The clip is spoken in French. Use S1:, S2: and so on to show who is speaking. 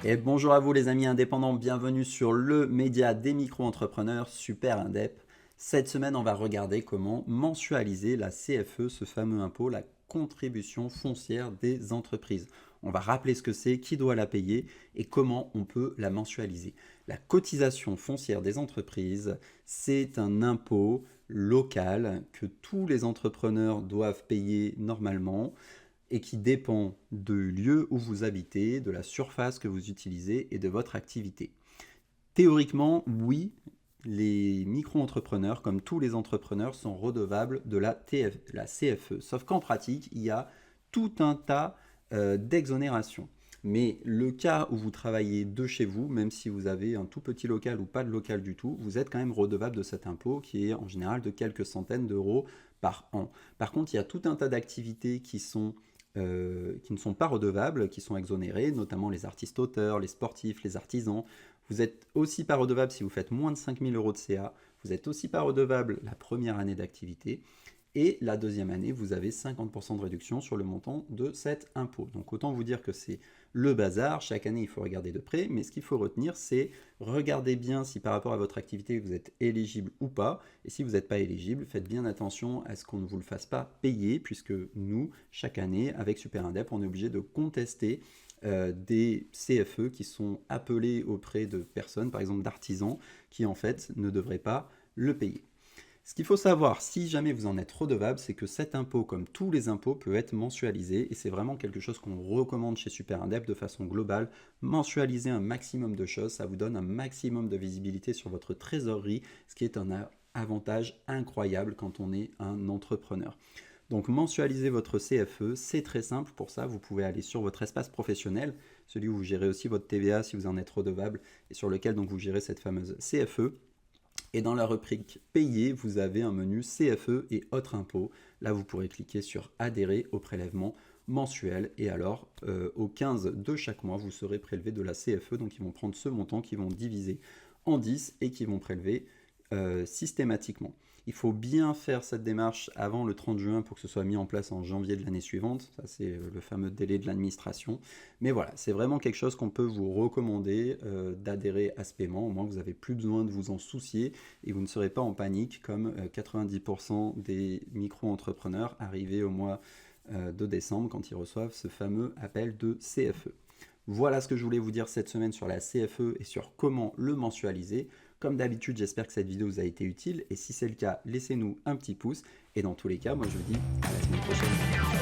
S1: Et bonjour à vous les amis indépendants, bienvenue sur le média des micro-entrepreneurs Super Indep. Cette semaine, on va regarder comment mensualiser la CFE, ce fameux impôt, la contribution foncière des entreprises. On va rappeler ce que c'est, qui doit la payer et comment on peut la mensualiser. La cotisation foncière des entreprises, c'est un impôt local que tous les entrepreneurs doivent payer normalement et qui dépend du lieu où vous habitez, de la surface que vous utilisez et de votre activité. Théoriquement, oui, les micro-entrepreneurs, comme tous les entrepreneurs, sont redevables de la CFE. Sauf qu'en pratique, il y a tout un tas d'exonérations. Mais le cas où vous travaillez de chez vous, même si vous avez un tout petit local ou pas de local du tout, vous êtes quand même redevable de cet impôt qui est en général de quelques centaines d'euros par an. Par contre, il y a tout un tas d'activités qui ne sont pas redevables, qui sont exonérées, notamment les artistes-auteurs, les sportifs, les artisans. Vous n'êtes aussi pas redevable si vous faites moins de 5 000 euros de CA. Vous n'êtes aussi pas redevable la première année d'activité. Et la deuxième année, vous avez 50% de réduction sur le montant de cet impôt. Donc autant vous dire que c'est le bazar. Chaque année, il faut regarder de près. Mais ce qu'il faut retenir, c'est regarder bien si par rapport à votre activité, vous êtes éligible ou pas. Et si vous n'êtes pas éligible, faites bien attention à ce qu'on ne vous le fasse pas payer, puisque nous, chaque année, avec Super Indep, on est obligé de contester des CFE qui sont appelés auprès de personnes, par exemple d'artisans, qui en fait ne devraient pas le payer. Ce qu'il faut savoir, si jamais vous en êtes redevable, c'est que cet impôt, comme tous les impôts, peut être mensualisé et c'est vraiment quelque chose qu'on recommande chez Super Indep de façon globale. Mensualiser un maximum de choses, ça vous donne un maximum de visibilité sur votre trésorerie, ce qui est un avantage incroyable quand on est un entrepreneur. Donc mensualiser votre CFE, c'est très simple. Pour ça, vous pouvez aller sur votre espace professionnel, celui où vous gérez aussi votre TVA si vous en êtes redevable et sur lequel donc vous gérez cette fameuse CFE. Et dans la rubrique Payer, vous avez un menu CFE et autres impôts. Là, vous pourrez cliquer sur Adhérer au prélèvement mensuel. Et alors, au 15 de chaque mois, vous serez prélevé de la CFE. Donc, ils vont prendre ce montant qu'ils vont diviser en 10 et qui vont prélever systématiquement. Il faut bien faire cette démarche avant le 30 juin pour que ce soit mis en place en janvier de l'année suivante. Ça, c'est le fameux délai de l'administration. Mais voilà, c'est vraiment quelque chose qu'on peut vous recommander d'adhérer à ce paiement. Au moins, vous n'avez plus besoin de vous en soucier et vous ne serez pas en panique comme 90% des micro-entrepreneurs arrivés au mois de décembre quand ils reçoivent ce fameux appel de CFE. Voilà ce que je voulais vous dire cette semaine sur la CFE et sur comment le mensualiser. Comme d'habitude, j'espère que cette vidéo vous a été utile et si c'est le cas, laissez-nous un petit pouce. Et dans tous les cas, moi je vous dis à la semaine prochaine.